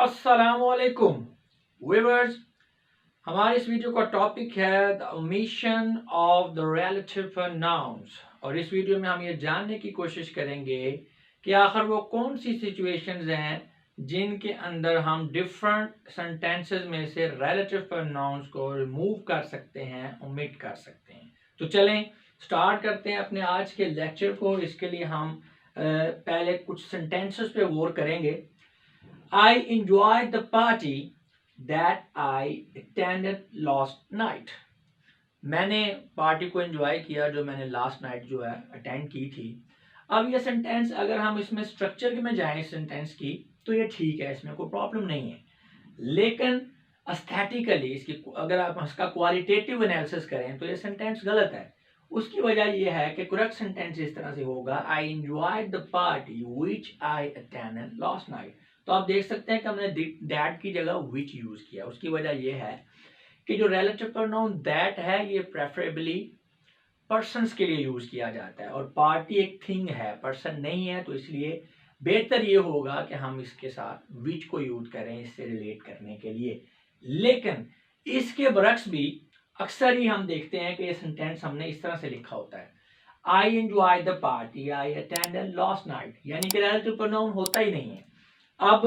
अस्सलामुअलैकुम व्यूअर्स। हमारे इस वीडियो का टॉपिक है the omission of the relative pronouns. और इस वीडियो में हम ये जानने की कोशिश करेंगे कि आखिर वो कौन सी सिचुएशंस हैं जिनके अंदर हम डिफरेंट सेंटेंसेस में से रिलेटिव प्रोनाउंस को रिमूव कर सकते हैं, ओमिट कर सकते हैं। तो चलें स्टार्ट करते हैं अपने आज के लेक्चर को। इसके लिए हम पहले कुछ सेंटेंसेस पे गौर करेंगे। I enjoyed the party that I attended last night. मैंने पार्टी को एंजॉय किया जो मैंने लास्ट नाइट जो है अटेंड की थी। अब ये सेंटेंस अगर हम इसमें स्ट्रक्चर में जाएं सेंटेंस की तो ये ठीक है, इसमें कोई प्रॉब्लम नहीं है। लेकिन एस्थेटिकली इसकी अगर आप इसका क्वालिटेटिव एनालिसिस करें तो ये सेंटेंस गलत है। उसकी वजह यह है कि करेक्ट सेंटेंस इस तरह से होगा, I enjoyed the party which I attended last night. तो आप देख सकते हैं कि हमने दैट की जगह विच यूज किया। उसकी वजह यह है कि जो रिलेटिव प्रोनाउन दैट है ये प्रेफरेबली पर्सन्स के लिए यूज किया जाता है और पार्टी एक थिंग है, पर्सन नहीं है। तो इसलिए बेहतर ये होगा कि हम इसके साथ विच को यूज करें इससे रिलेट करने के लिए। लेकिन इसके बरक्स भी अक्सर ही हम देखते हैं कि ये सेंटेंस हमने इस तरह से लिखा होता है, I enjoy the party I attended last night, यानी कि रिलेटिव प्रोनाउन होता ही नहीं है। अब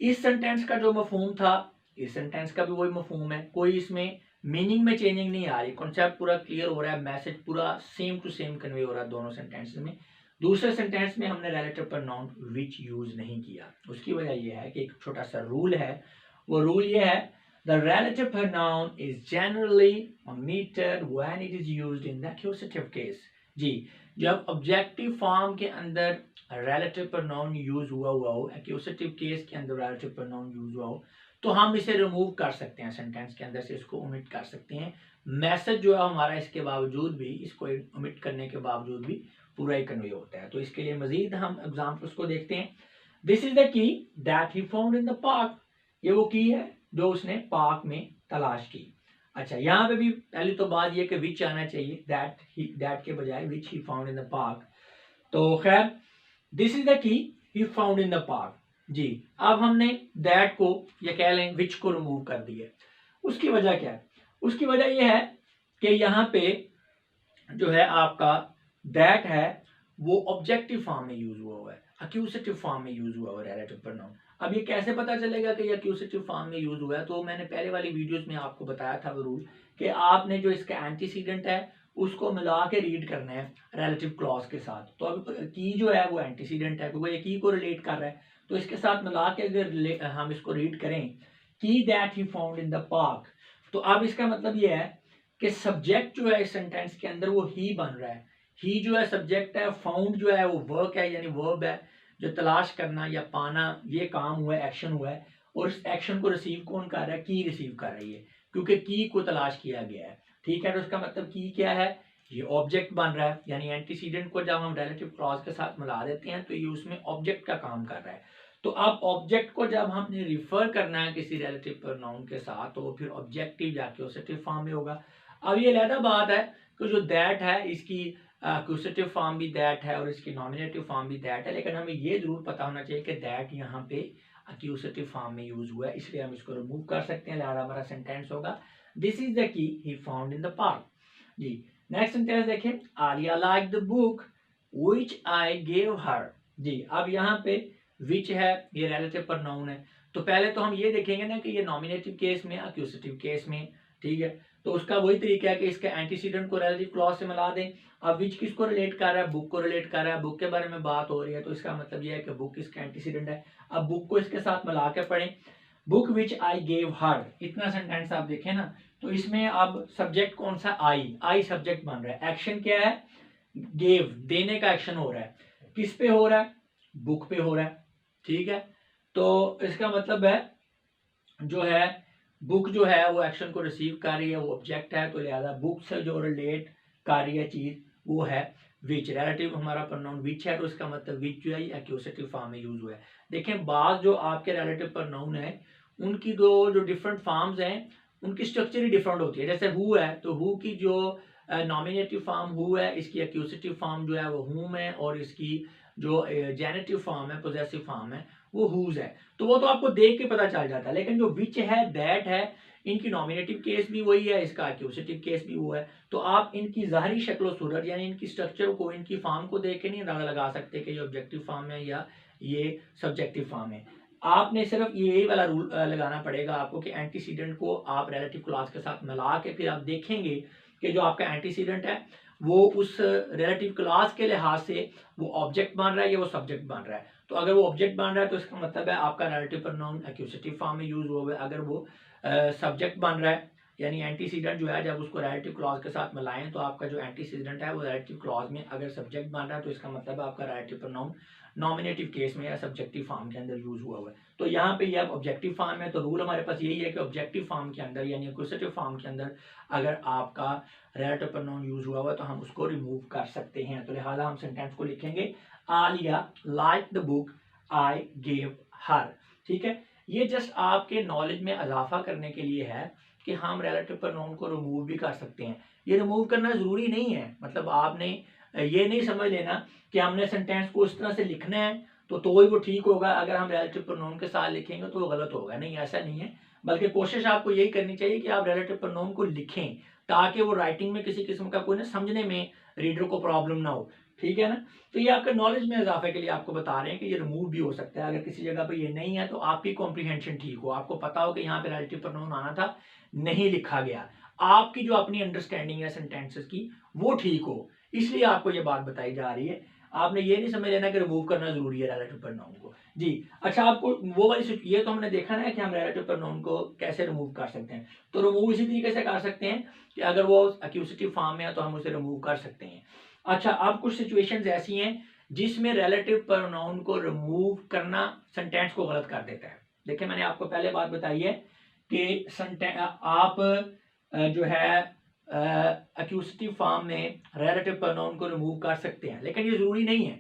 इस सेंटेंस का जो मफहूम था इस सेंटेंस का भी वही मफहूम है, कोई इसमें मीनिंग में चेंजिंग नहीं आ रही, कॉन्सेप्ट पूरा क्लियर हो रहा है, मैसेज पूरा सेम टू सेम कन्वे हो रहा है दोनों सेंटेंस में। दूसरे सेंटेंस में हमने रिलेटिव प्रोनाउन विच यूज नहीं किया। उसकी वजह यह है कि एक छोटा सा रूल है, वो रूल ये है, the relative pronoun is generally omitted when it is used in the accusative case। जी, जब ऑब्जेक्टिव फॉर्म के अंदर रिलेटिव प्रोनाउन यूज हुआ हो, एक्यूसेटिव केस के अंदर रिलेटिव प्रोनाउन यूज हुआ हो, तो हम इसे रिमूव कर सकते हैं, सेंटेंस के अंदर से इसको ओमिट कर सकते हैं। मैसेज जो है हमारा इसके बावजूद भी, इसको ओमिट करने के बावजूद भी पूरा ही कन्वे होता है। तो इसके लिए मजीद हम एग्जाम्पल्स को देखते हैं। दिस इज द की that he found in the park. ये वो की है जो उसने पार्क में तलाश की। अच्छा, यहाँ पे भी पहली तो बात ये कि विच आना चाहिए, दैट के बजाय which he found in the park. तो खैर this is the key he found in the park. जी, अब हमने दैट को या कह लें विच को रिमूव कर दिया। उसकी वजह क्या है? उसकी वजह यह है कि यहाँ पे जो है आपका दैट है वो ऑब्जेक्टिव फॉर्म में यूज हुआ है, एक्यूसेटिव फॉर्म में यूज हुआ है रिलेटिव प्रोनाउन। अब ये कैसे पता चलेगा कि ये एक्यूसेटिव फॉर्म में यूज हुआ है? तो मैंने पहले वाली वीडियोस में आपको बताया था वो रूल कि आपने जो इसका एंटीसीडेंट है उसको मिला के रीड करना है रिलेटिव क्लॉज के साथ। तो अब की जो है वो एंटीसीडेंट है क्योंकि ये की को रिलेट कर रहा है, तो इसके साथ मिला के अगर हम इसको रीड करें की that he found in the park, तो अब इसका मतलब ये है कि सब्जेक्ट जो है इस सेंटेंस के अंदर वो ही बन रहा है। ही जो है सब्जेक्ट है, फाउंड जो है वो वर्क है यानी वर्ब है, जो तलाश करना या पाना ये काम हुआ है, एक्शन हुआ है। और इस एक्शन को रिसीव कौन कर रहा है? की रिसीव कर रही है क्योंकि की को तलाश किया गया है। ठीक है, तो इसका मतलब की क्या है? ये ऑब्जेक्ट बन रहा है, यानी एंटीसीडेंट को जब हम रिलेटिव क्लॉज के साथ मिला देते हैं तो ये उसमें ऑब्जेक्ट का काम कर रहा है। तो अब ऑब्जेक्ट को जब हमने रिफर करना है किसी रिलेटिव प्रोनाउन के साथ तो फिर ऑब्जेक्टिव या एक्यूसेटिव फॉर्म में होगा। अब ये अलग बात है कि जो दैट है इसकी एक्यूसेटिव फॉर्म भी दैट है और इसकी नॉमिनेटिव फॉर्म भी दैट है, लेकिन हमें ये जरूर पता होना चाहिए कि दैट यहाँ पे एक्यूसेटिव फॉर्म में यूज हुआ है, इसलिए हम इसको रिमूव कर सकते हैं। लिहाजा हमारा सेंटेंस होगा this is the key he found in the park. जी, नेक्स्ट सेंटेंस देखें, Alia like the book which I gave her. जी, अब यहाँ पे विच है, ये रिलेटिव प्रोनाउन है, तो पहले तो हम ये देखेंगे ना कि ये नॉमिनेटिव केस में, एक्यूसेटिव केस में। ठीक है, तो उसका वही तरीका है कि इसके एंटीसीडेंट को रिलेटिव क्लॉज से मिला दें। अब विच किसको रिलेट कर रहा है? बुक को रिलेट कर रहा है, बुक के बारे में बात हो रही है, तो इसका मतलब यह है कि बुक इसका एंटीसीडेंट है। अब बुक को इसके साथ मिला के पढ़ें, बुक विच आई गेव हर। इतना सेंटेंस आप देखें ना, तो इसमें अब सब्जेक्ट कौन सा? आई सब्जेक्ट बन रहा है। एक्शन क्या है? गेव, देने का एक्शन हो रहा है। किस पे हो रहा है? बुक पे हो रहा है। ठीक है, तो इसका मतलब है जो है बुक जो है वो एक्शन को रिसीव कर रही है, वो ऑब्जेक्ट है, तो लिहाजा बुक से जो रिलेट कर रही है चीज वो है विच। रिलेटिव हमारा प्रोनाउन विच है, तो इसका मतलब विच जो है एक्यूसेटिव फॉर्म में यूज हुआ है। देखें, बात जो आपके रिलेटिव प्रोनाउन है उनकी जो डिफरेंट फॉर्म्स हैं उनकी स्ट्रक्चर ही डिफरेंट होती है। जैसे हु है, तो हु की जो नॉमिनेटिव फॉर्म हु है, इसकी एक्यूसेटिव फॉर्म जो है वो हुम है, और इसकी जो जेनेटिव फॉर्म है, पोजेसिव फॉर्म है, वो whose है, तो वो तो आपको देख के पता चल जाता है। लेकिन जो which है, that है, इनकी नॉमिनेटिव केस भी वही है, इसका एक्यूजेटिव केस भी वो है। तो आप इनकी ज़ाहिरी शक्ल सूरत यानी इनकी स्ट्रक्चर को, इनकी फॉर्म को देख के नहीं अंदाजा लगा सकते कि ये ऑब्जेक्टिव फॉर्म है या ये सब्जेक्टिव फॉर्म है। आपने सिर्फ यही वाला रूल लगाना पड़ेगा आपको कि एंटीसीडेंट को आप रिलेटिव क्लॉज के साथ मिला के फिर आप देखेंगे कि जो आपका एंटीसीडेंट है वो उस रिलेटिव क्लॉज के लिहाज से वो ऑब्जेक्ट बन रहा है या वो सब्जेक्ट बन रहा है। तो अगर वो ऑब्जेक्ट बन रहा है तो इसका मतलब है आपका रिलेटिव प्रोनाउन एक्यूजेटिव फॉर्म में यूज हुआ है। अगर वो सब्जेक्ट बन रहा है यानी एंटीसीडेंट जो है जब उसको रिलेटिव क्लॉज के साथ मिलाएं तो आपका जो एंटीसीडेंट है वो रिलेटिव क्लॉज में अगर सब्जेक्ट बन रहा है तो इसका मतलब है आपका रिलेटिव प्रोनाउन नॉमिनेटिव केस में या सब्जेक्टिव फॉर्म के अंदर यूज हुआ है। तो यहाँ पे ये अब ऑब्जेक्टिव फॉर्म है तो रूल हमारे पास यही है कि ऑब्जेक्टिव फॉर्म के अंदर यानी एक्यूजेटिव फॉर्म के अंदर अगर आपका रिलेटिव प्रोनाउन यूज हुआ है तो हम उसको रिमूव कर सकते हैं। तो लिहाजा हम सेंटेंस को लिखेंगे Alia like the book I gave हर। ठीक है, ये जस्ट आपके नॉलेज में इजाफा करने के लिए है कि हम रिलेटिव प्रोनाउन को रिमूव भी कर सकते हैं। ये रिमूव करना जरूरी नहीं है, मतलब आपने ये नहीं समझ लेना कि हमने सेंटेंस को इस तरह से लिखना है तो ही वो ठीक होगा, अगर हम रिलेटिव प्रोनाउन के साथ लिखेंगे तो वो गलत होगा। नहीं, ऐसा नहीं है, बल्कि कोशिश आपको यही करनी चाहिए कि आप रिलेटिव प्रोनाउन को लिखें ताकि वो राइटिंग में किसी किस्म का कोई ना समझने में रीडर को प्रॉब्लम ना हो। ठीक है ना, तो ये आपके नॉलेज में इजाफे के लिए आपको बता रहे हैं कि ये रिमूव भी हो सकता है। अगर किसी जगह पे ये नहीं है तो आपकी कॉम्प्रीहेंशन ठीक हो, आपको पता हो कि यहाँ पे रिलेटिव प्रोनाउन आना था, नहीं लिखा गया, आपकी जो अपनी अंडरस्टैंडिंग है सेंटेंसेस की वो ठीक हो, इसलिए आपको ये बात बताई जा रही है। आपने ये नहीं समझ लेना कि रिमूव करना जरूरी है रिलेटिव प्रोनाउन को। जी अच्छा, आपको वो वाली ये तो हमने देखा ना कि हम रिलेटिव प्रोनाउन को कैसे रिमूव कर सकते हैं। तो रिमूव इसी तरीके से कर सकते हैं कि अगर वो एक्यूजेटिव फॉर्म में है तो हम उसे रिमूव कर सकते हैं। अच्छा, अब कुछ सिचुएशंस ऐसी हैं जिसमें रिलेटिव प्रोनाउन को रिमूव करना सेंटेंस को गलत कर देता है। देखिए, मैंने आपको पहले बात बताई है कि आप जो है एक्यूजेटिव फॉर्म में रिलेटिव प्रोनाउन को रिमूव कर सकते हैं, लेकिन ये जरूरी नहीं है,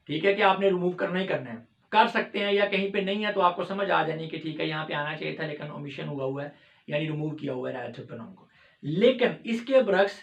ठीक है, कि आपने रिमूव करना ही करना है। कर सकते हैं या कहीं पे नहीं है तो आपको समझ आ जानी कि ठीक है यहाँ पे आना चाहिए था लेकिन ओमिशन हुआ है यानी रिमूव किया हुआ है रिलेटिव प्रोनाउन को। लेकिन इसके बरक्स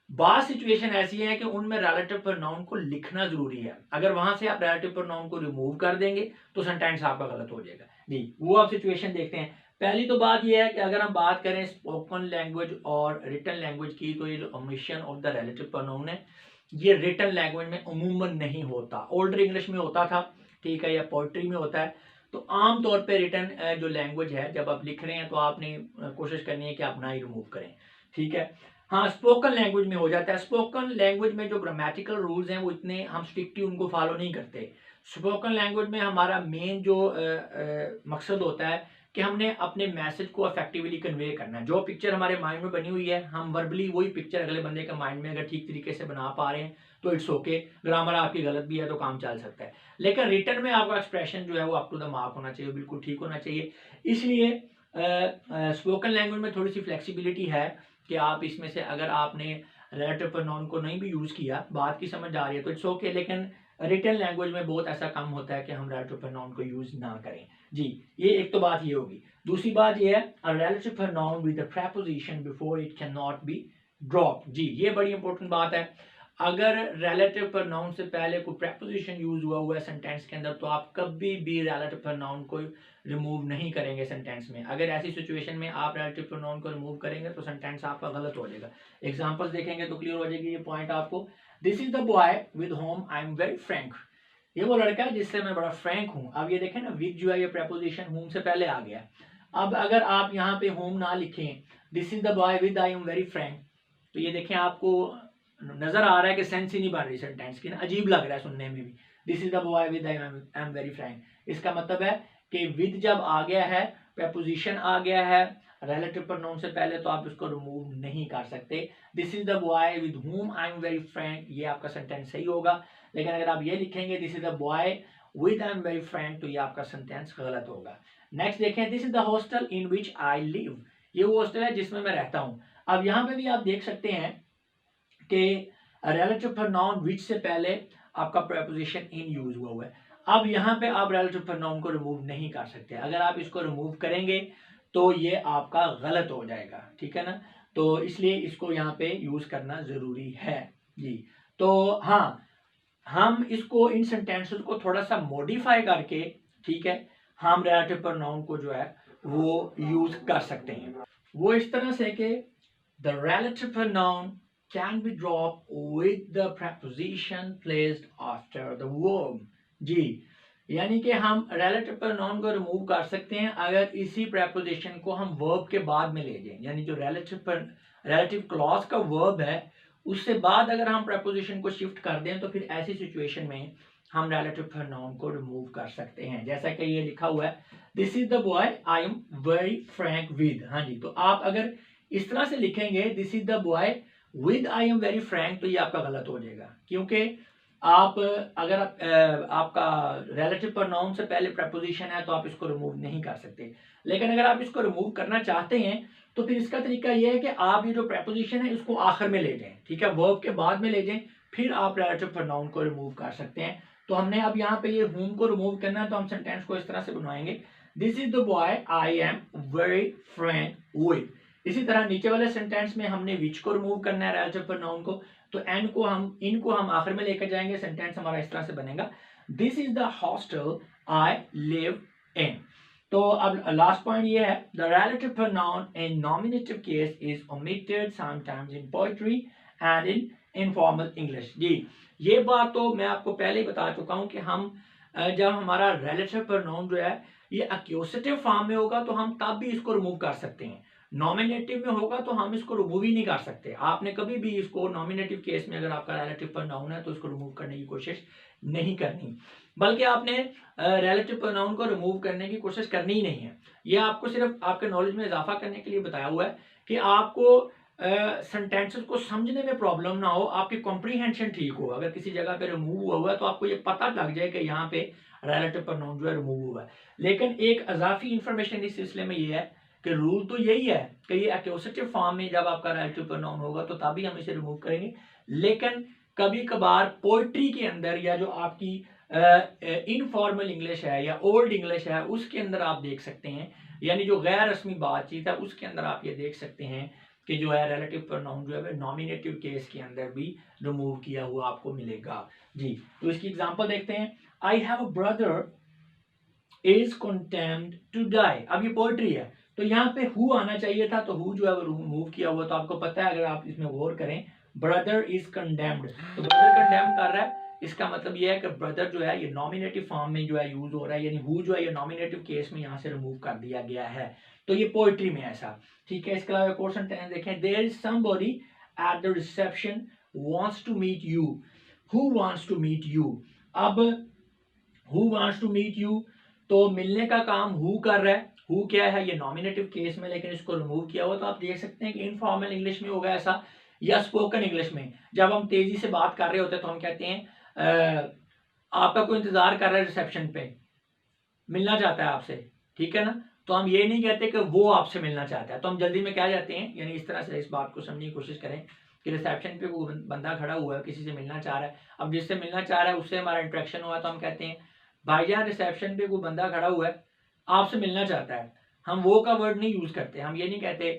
बात सिचुएशन ऐसी है कि उनमें रिलेटिव प्रोनाउन को लिखना जरूरी है। अगर वहां से आप रिलेटिव प्रोनाउन को रिमूव कर देंगे तो सेंटेंस आपका गलत हो जाएगा। जी, वो आप सिचुएशन देखते हैं। पहली तो बात यह है कि अगर हम बात करें स्पोकन लैंग्वेज और रिटन लैंग्वेज की तो ये omission of the relative pronoun है, ये रिटन लैंग्वेज में अमूमन नहीं होता। ओल्डर इंग्लिश में होता था, ठीक है, या पोइट्री में होता है। तो आमतौर पे रिटन जो लैंग्वेज है जब आप लिख रहे हैं तो आपने कोशिश करनी है कि आप ना ही रिमूव करें। ठीक है, हाँ, स्पोकन लैंग्वेज में हो जाता है। स्पोकन लैंग्वेज में जो ग्रामेटिकल रूल्स हैं वो इतने हम स्ट्रिक्टली उनको फॉलो नहीं करते। स्पोकन लैंग्वेज में हमारा मेन जो मकसद होता है कि हमने अपने मैसेज को इफेक्टिवली कन्वे करना है। जो पिक्चर हमारे माइंड में बनी हुई है हम वर्बली वही पिक्चर अगले बंदे के माइंड में अगर ठीक तरीके से बना पा रहे हैं तो इट्स ओके। ग्रामर आपकी गलत भी है तो काम चल सकता है, लेकिन रिटर्न में आपका एक्सप्रेशन जो है वो अप टू द मार्क होना चाहिए, बिल्कुल ठीक होना चाहिए। इसलिए स्पोकन लैंग्वेज में थोड़ी सी फ्लेक्सिबिलिटी है कि आप इसमें से अगर आपने रिलेटिव प्रोनाउन को नहीं भी यूज किया, बात की समझ आ रही है तो इट्स ओके, लेकिन रिटन लैंग्वेज में बहुत ऐसा काम होता है कि हम रिलेटिव प्रोनाउन को यूज ना करें। जी, ये एक तो बात ये होगी। दूसरी बात ये है a relative pronoun with the preposition before it can not be dropped. जी, ये बड़ी इंपॉर्टेंट बात है। अगर रिलेटिव प्रोनाउन से पहले कोई प्रीपोजिशन यूज हुआ है सेंटेंस के अंदर तो आप कभी भी रिलेटिव प्रोनाउन को रिमूव नहीं करेंगे सेंटेंस में। अगर ऐसी सिचुएशन में आप रिलेटिव प्रोनाउन को रिमूव करेंगे तो सेंटेंस आपका गलत हो जाएगा। एग्जांपल्स देखेंगे तो क्लियर हो जाएगी ये पॉइंट आपको। This is the boy with home I am very Frank. ये वो लड़का है जिससे मैं बड़ा फ्रैंक हूं। अब ये देखें ना, विद जो है ये प्रीपोजिशन होम से पहले आ गया। अब अगर आप यहाँ पे होम ना लिखें, this is the boy with I am very Frank, तो ये देखें आपको नजर आ रहा है कि सेंस ही नहीं बन रही सेंटेंस की ना, अजीब लग रहा है सुनने में भी। This is the boy with I am very Frank, इसका मतलब है कि विद जब आ गया है, प्रीपोजिशन आ गया है रिलेटिव प्रोनाउन से पहले, तो आप इसको रिमूव नहीं कर सकते। This is the boy with whom I am very Frank, ये आपका सेंटेंस सही होगा। लेकिन अगर आप ये लिखेंगे this is the boy with I am very Frank, तो ये आपका सेंटेंस गलत होगा। नेक्स्ट देखें, this is the hostel in which I live, ये वो हॉस्टल है जिसमें मैं रहता हूँ। अब यहाँ पे भी आप देख सकते हैं कि रिलेटिव प्रोनाउन विच से पहले आपका प्रीपोजिशन इन यूज हुआ है। अब यहाँ पे आप रिलेटिव प्रोनाउन को रिमूव नहीं कर सकते। अगर आप इसको रिमूव करेंगे तो ये आपका गलत हो जाएगा, ठीक है ना। तो इसलिए इसको यहाँ पे यूज करना जरूरी है। जी, तो हाँ, हम इसको इन सेंटेंसेस को थोड़ा सा मॉडिफाई करके ठीक है, हम रिलेटिव प्रोनाउन को जो है वो यूज कर सकते हैं। वो इस तरह से कि the relative pronoun can be drop with the preposition placed after the verb। जी, यानी कि हम रिलेटिव प्रोनाउन को रिमूव कर सकते हैं अगर इसी preposition को हम वर्ब के बाद में ले जाएं, यानी जो रिलेटिव क्लॉज का वर्ब है उससे बाद अगर हम preposition को शिफ्ट कर दें तो फिर ऐसी सिचुएशन में हम रिलेटिव प्रोनाउन को रिमूव कर सकते हैं। जैसा कि ये लिखा हुआ है, this is the boy I am very Frank with. हाँ जी, तो आप अगर इस तरह से लिखेंगे this is the boy with I am very Frank, तो ये आपका गलत हो जाएगा, क्योंकि आप अगर आपका रिलेटिव प्रोनाउन से पहले preposition है तो आप इसको रिमूव नहीं कर सकते। लेकिन अगर आप इसको रिमूव करना चाहते हैं तो फिर इसका तरीका यह है कि आप ये जो preposition है इसको आखिर में ले जाएं, ठीक है, वर्ब के बाद में ले जाएं, फिर आप रिलेटिव प्रोनाउन को रिमूव कर सकते हैं। तो हमने अब यहाँ पे ये whom को रिमूव करना है, तो हम सेंटेंस को इस तरह से बनवाएंगे, this is the boy I am very Frank with. इसी तरह नीचे वाले सेंटेंस में हमने विच को रिमूव करना है रिलेटिव प्रोनाउन को, तो एन को हम इनको हम आखिर में लेकर जाएंगे। सेंटेंस हमारा इस तरह से बनेगा, this is the hostel I live in. तो अब लास्ट पॉइंट ये है, the relative pronoun in nominative case is omitted sometimes in poetry and in informal English. जी, ये बात तो मैं आपको पहले ही बता चुका हूं कि हम जब हमारा रिलेटिव प्रोनाउन जो है ये एक्यूसेटिव फॉर्म में होगा तो हम तब भी इसको रिमूव कर सकते हैं, नॉमिनेटिव में होगा तो हम इसको रिमूव ही नहीं कर सकते। आपने कभी भी इसको नॉमिनेटिव केस में अगर आपका रिलेटिव प्रोनाउन है तो इसको रिमूव करने की कोशिश नहीं करनी, बल्कि आपने रिलेटिव प्रोनाउन को रिमूव करने की कोशिश करनी ही नहीं है। ये आपको सिर्फ आपके नॉलेज में इजाफा करने के लिए बताया हुआ है कि आपको सेंटेंसेस को समझने में प्रॉब्लम ना हो, आपकी कॉम्प्रीहेंशन ठीक हो। अगर किसी जगह पे रिमूव हुआ है तो आपको ये पता लग जाए कि यहाँ पे रिलेटिव प्रोनाउन जो है रिमूव हुआ है। लेकिन एक अजाफी इंफॉर्मेशन इस सिलसिले में ये है कि रूल तो यही है कि ये एक्यूसेटिव फॉर्म में जब आपका रिलेटिव प्रोनाउन होगा तो तभी हम इसे रिमूव करेंगे। लेकिन कभी कभार पोइट्री के अंदर या जो आपकी इनफॉर्मल इंग्लिश है या ओल्ड इंग्लिश है उसके अंदर आप देख सकते हैं, यानी जो गैर रस्मी बातचीत है उसके अंदर आप ये देख सकते हैं कि जो है रिलेटिव प्रोनाउन जो है नॉमिनेटिव केस के अंदर भी रिमूव किया हुआ आपको मिलेगा। जी, तो इसकी एग्जांपल देखते हैं, I have a brother is condemned to die. अब ये पोएट्री है तो यहाँ पे हु आना चाहिए था, तो हु जो है वो रिमूव किया हुआ। तो आपको पता है, अगर आप इसमें गौर करें, ब्रदर इज कंडेम्ड, तो ब्रदर कंडेम कर रहा है, इसका मतलब ये है कि ब्रदर जो है ये नॉमिनेटिव फॉर्म में जो है यूज हो रहा है, यानी हु जो है ये नॉमिनेटिव केस में यहाँ से रिमूव कर दिया गया है। तो ये पोएट्री में ऐसा, ठीक है। इसके अलावा एक और सेंटेंस देखें, there is somebody at the reception wants to meet you, who wants to meet you. अब who wants to meet you, तो मिलने का काम हु कर रहा है, हु क्या है, ये नॉमिनेटिव केस में, लेकिन इसको रिमूव किया हुआ। तो आप देख सकते हैं कि इनफॉर्मल इंग्लिश में होगा ऐसा, या स्पोकन इंग्लिश में जब हम तेजी से बात कर रहे होते हैं तो हम कहते हैं आपका कोई इंतजार कर रहा है रिसेप्शन पे, मिलना चाहता है आपसे, ठीक है ना। तो हम ये नहीं कहते कि वो आपसे मिलना चाहता है, तो हम जल्दी में क्या जाते हैं, यानी इस तरह से इस बात को समझने की कोशिश करें कि रिसेप्शन पे कोई बंदा खड़ा हुआ है, किसी से मिलना चाह रहा है। अब जिससे मिलना चाह रहा है उससे हमारा इंटरेक्शन हुआ तो हम कहते हैं भाईजान रिसेप्शन पे कोई बंदा खड़ा हुआ है, आपसे मिलना चाहता है। हम वो का वर्ड नहीं यूज करते, हम ये नहीं कहते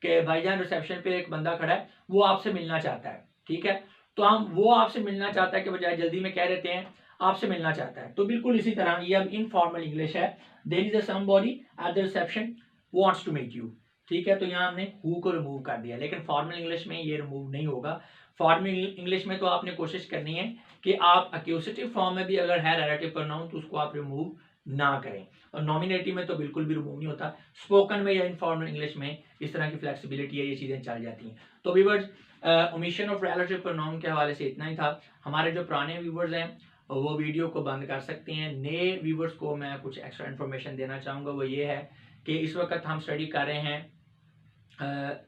कि भाईजान रिसेप्शन पे एक बंदा खड़ा है वो आपसे मिलना चाहता है, ठीक है। तो हम वो आपसे मिलना चाहता है के बजाय जल्दी में कह देते हैं आपसे मिलना चाहता है। तो बिल्कुल इसी तरह ये अब इनफॉर्मल इंग्लिश है, there is a somebody at the reception wants to meet you, ठीक है। तो यहाँ हमने हु को रिमूव कर दिया, लेकिन फॉर्मल इंग्लिश में ये रिमूव नहीं होगा। फॉर्मल इंग्लिश में तो आपने कोशिश करनी है कि आप एक्यूसेटिव फॉर्म में भी अगर है रिलेटिव प्रोनाउन तो उसको आप रिमूव ना करें, और नॉमिनेटिव में तो बिल्कुल भी रिमूव नहीं होता। स्पोकन में या इनफॉर्मल इंग्लिश में इस तरह की फ्लेक्सिबिलिटी है, ये चीजें चल जाती हैं। तो viewers, omission of relative pronoun के हवाले से इतना ही था। हमारे जो पुराने व्यूअर्स हैं वो वीडियो को बंद कर सकते हैं। नए व्यूअर्स को मैं कुछ एक्स्ट्रा इन्फॉर्मेशन देना चाहूँगा, वो ये है कि इस वक्त हम स्टडी कर रहे हैं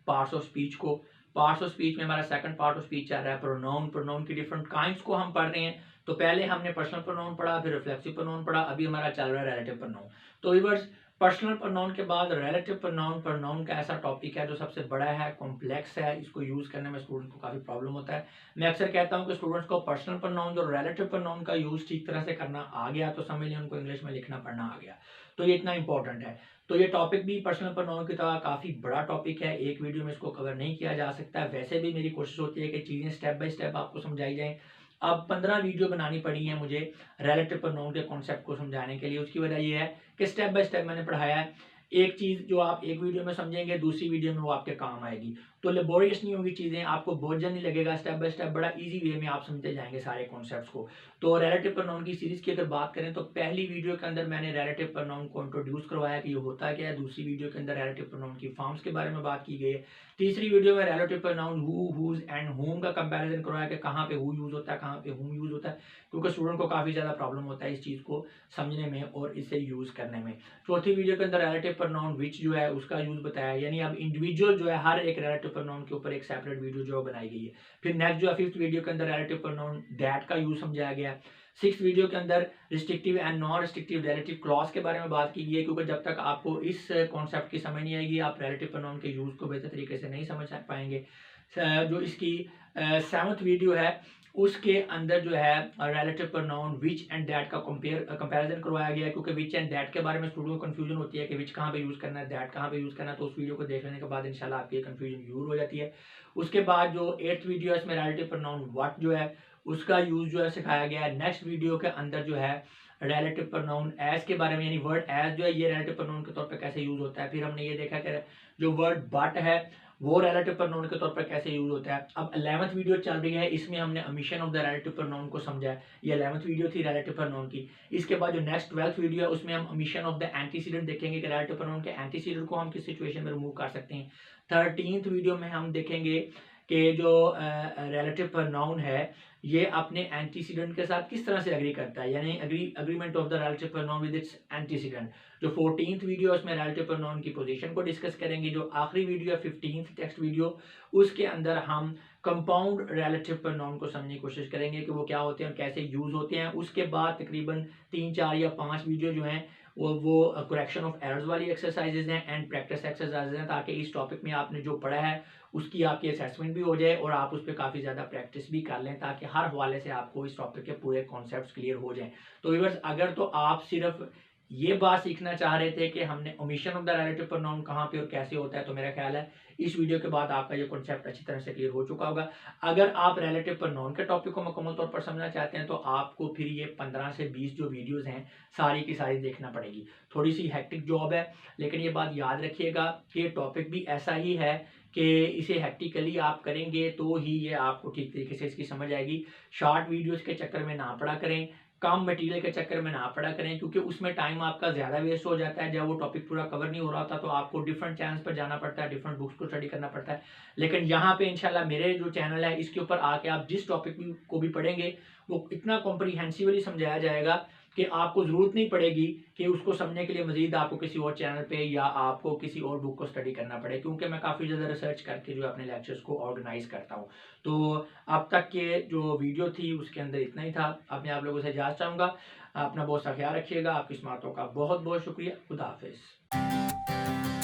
पार्ट्स ऑफ स्पीच को। पार्ट्स ऑफ स्पीच में हमारा सेकंड पार्ट ऑफ स्पीच चल रहा है प्रोनाउन। प्रोनाउन की डिफरेंट काइंड्स को हम पढ़ रहे हैं। तो पहले हमने पर्सनल प्रोनाउन पढ़ा, फिर रिफ्लेक्सिव प्रोनाउन पढ़ा, अभी हमारा चल रहा है रिलेटिव प्रोनाउन। तो व्यूअर्स, पर्सनल प्रोनाउन के बाद रिलेटिव प्रोनाउन, प्रोनाउन का ऐसा टॉपिक है जो सबसे बड़ा है, कॉम्प्लेक्स है, इसको यूज करने में स्टूडेंट्स को काफी प्रॉब्लम होता है। मैं अक्सर कहता हूं कि स्टूडेंट्स को पर्सनल प्रोनाउन और रिलेटिव प्रोनाउन का यूज ठीक तरह से करना आ गया तो समझ लें उनको इंग्लिश में लिखना पढ़ना आ गया, तो ये इतना इंपॉर्टेंट है। तो ये टॉपिक भी पर्सनल प्रोनाउन की तरह काफी बड़ा टॉपिक है, एक वीडियो में इसको कवर नहीं किया जा सकता। वैसे भी मेरी कोशिश होती है कि चीजें स्टेप बाय स्टेप आपको समझाई जाए, अब 15 वीडियो बनानी पड़ी है मुझे रिलेटिव प्रोनाउन के कॉन्सेप्ट को समझाने के लिए। उसकी वजह ये है कि स्टेप बाय स्टेप मैंने पढ़ाया है। एक चीज़ जो आप एक वीडियो में समझेंगे, दूसरी वीडियो में वो आपके काम आएगी। तो लेबोरियस नहीं होगी चीज़ें, आपको बोझ नहीं लगेगा, स्टेप बाय स्टेप बड़ा ईजी वे में आप समझते जाएंगे सारे कॉन्सेप्ट्स को। तो रिलेटिव प्रोनाउन की सीरीज़ की अगर बात करें तो पहली वीडियो के अंदर मैंने रिलेटिव प्रोनाउन को इंट्रोड्यूस करवाया कि ये होता क्या है। दूसरी वीडियो के अंदर रिलेटिव प्रोनाउन की फॉर्म्स के बारे में बात की गई है। तीसरी वीडियो में relative pronoun who, whose and whom का कंपैरिजन करवाया कि कहाँ पे हु यूज़ होता है, कहाँ पे हुम यूज़ होता है, क्योंकि स्टूडेंट को काफ़ी ज़्यादा प्रॉब्लम होता है इस चीज़ को समझने में और इसे यूज़ करने में। चौथी वीडियो के अंदर रिलेटिव प्रोनाउन विच जो है उसका यूज़ बताया, यानी अब इंडिविजुअल जो है हर एक रिलेटिव प्रोनाउन के ऊपर एक सेपरेट वीडियो जो बनाई गई है। फिर नेक्स्ट जो है फिफ्थ वीडियो के अंदर रिलेटिव प्रोनाउन दैट का यूज़ समझाया गया। सिक्स वीडियो के अंदर restrictive and non restrictive relative clause के बारे में बात की गई है, क्योंकि जब तक आपको इस कॉन्सेप्ट की समझ नहीं आएगी आप रिलेटिव प्रोनाउन के यूज़ को बेहतर तरीके से नहीं समझ पाएंगे। जो इसकी सेवंथ वीडियो है उसके अंदर जो है relative pronoun which and that का कंपैरिजन करवाया गया है, क्योंकि विच एंड दैट के बारे में स्टूडेंट को कंफ्यूजन होती है कि विच कहाँ पे यूज़ करना है, दैट कहाँ पे यूज़ करना है। तो उस वीडियो को देख लेने के बाद इंशाल्लाह आपकी कंफ्यूजन दूर हो जाती है। उसके बाद जो एट्थ वीडियो है इसमें रिलेटिव प्रोनाउन व्हाट जो है उसका यूज़ जो है सिखाया गया है। नेक्स्ट वीडियो के अंदर जो है रिलेटिव प्रोनाउन एज के बारे में, यानी वर्ड एज जो है ये रिलेटिव प्रोनाउन के तौर पर कैसे यूज़ होता है। फिर हमने ये देखा कि जो वर्ड बट है वो रिलेटिव प्रोनाउन के तौर पर कैसे यूज होता है। अब 11th वीडियो चल रही है, इसमें हमने omission of the relative pronoun को समझा है। ये 11th वीडियो थी रिलेटिव प्रोनाउन की। इसके बाद जो नेक्स्ट 12th वीडियो है उसमें हम ओमिशन ऑफ द एंटीसीडेंट देखेंगे कि रिलेटिव प्रोनाउन के एंटीसीडेंट को हम किस सिचुएशन में रिमूव कर सकते हैं। 13th वीडियो में हम देखेंगे कि जो रिलेटिव प्रोनाउन है ये अपने एंटीसीडेंट के साथ किस तरह से एग्री करता है, यानी agreement of the relative pronoun with its antecedent. जो 14th वीडियो है उसमें रिलेटिव प्रोनाउन की पोजीशन को डिस्कस करेंगे। जो आखिरी वीडियो है 15th टेक्स्ट वीडियो, उसके अंदर हम कंपाउंड रिलेटिव प्रोनाउन को समझने की कोशिश करेंगे कि वो क्या होते हैं और कैसे यूज होते हैं। उसके बाद तकरीबन 3, 4 या 5 वीडियो जो हैं वो करेक्शन ऑफ एरर्स वाली एक्सरसाइजेज हैं एंड प्रैक्टिस एक्सरसाइजेज हैं, ताकि इस टॉपिक में आपने जो पढ़ा है उसकी आपकी असेसमेंट भी हो जाए और आप उस पर काफ़ी ज़्यादा प्रैक्टिस भी कर लें, ताकि हर हवाले से आपको इस टॉपिक के पूरे कॉन्सेप्ट्स क्लियर हो जाएं। तो व्यूअर्स, अगर तो आप सिर्फ ये बात सीखना चाह रहे थे कि हमने omission of the relative pronoun कहाँ पे और कैसे होता है, तो मेरा ख्याल है इस वीडियो के बाद आपका ये कॉन्सेप्ट अच्छी तरह से क्लियर हो चुका होगा। अगर आप रिलेटिव प्रोनाउन के टॉपिक को मुकम्मल तौर पर समझना चाहते हैं तो आपको फिर ये 15 से 20 जो वीडियोस हैं सारी की सारी देखना पड़ेगी। थोड़ी सी हेक्टिक जॉब है, लेकिन ये बात याद रखिएगा कि टॉपिक भी ऐसा ही है कि इसे हेक्टिकली आप करेंगे तो ही ये आपको ठीक तरीके से इसकी समझ आएगी। शॉर्ट वीडियोस के चक्कर में ना पड़ा करें, कम मटेरियल के चक्कर में ना पड़ा करें, क्योंकि उसमें टाइम आपका ज़्यादा वेस्ट हो जाता है। जब वो टॉपिक पूरा कवर नहीं हो रहा होता तो आपको डिफरेंट चैनल्स पर जाना पड़ता है, डिफरेंट बुक्स को स्टडी करना पड़ता है। लेकिन यहाँ पे इंशाल्लाह मेरे जो चैनल है इसके ऊपर आके आप जिस टॉपिक को भी पढ़ेंगे वो इतना कॉम्प्रीहेंसिवली समझाया जाएगा कि आपको ज़रूरत नहीं पड़ेगी कि उसको समझने के लिए मजीद आपको किसी और चैनल पे या आपको किसी और बुक को स्टडी करना पड़े, क्योंकि मैं काफ़ी ज़्यादा रिसर्च करके जो अपने लेक्चर्स को ऑर्गेनाइज करता हूँ। तो अब तक के जो वीडियो थी उसके अंदर इतना ही था। अब मैं आप लोगों से इजाज़त चाहूँगा। अपना बहुत सा ख्याल रखिएगा। आपकी स्मारतों का बहुत बहुत शुक्रिया। खुदा हाफिज़।